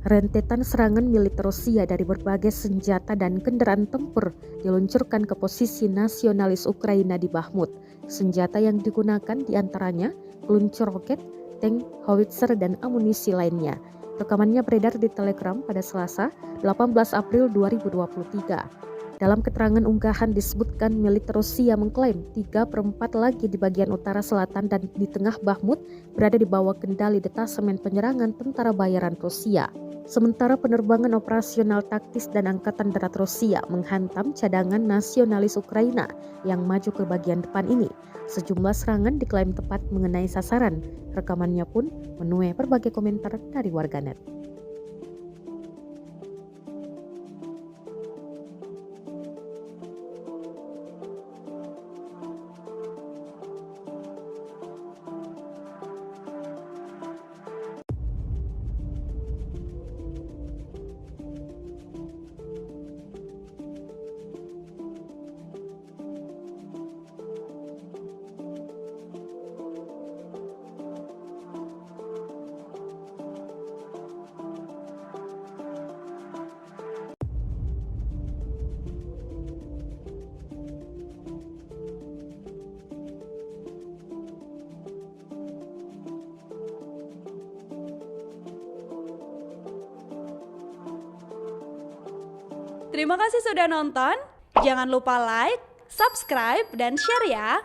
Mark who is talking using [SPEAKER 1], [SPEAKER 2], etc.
[SPEAKER 1] Rentetan serangan militer Rusia dari berbagai senjata dan kendaraan tempur diluncurkan ke posisi nasionalis Ukraina di Bakhmut. Senjata yang digunakan diantaranya peluncur roket, tank, howitzer, dan amunisi lainnya. Rekamannya beredar di Telegram pada Selasa, 18 April 2023. Dalam keterangan unggahan disebutkan militer Rusia mengklaim 3/4 lagi di bagian utara selatan dan di tengah Bakhmut berada di bawah kendali detasemen penyerangan tentara bayaran Rusia. Sementara penerbangan operasional taktis dan angkatan darat Rusia menghantam cadangan nasionalis Ukraina yang maju ke bagian depan ini. Sejumlah serangan diklaim tepat mengenai sasaran. Rekamannya pun menuai berbagai komentar dari warganet.
[SPEAKER 2] Terima kasih sudah nonton. Jangan lupa like, subscribe, dan share ya.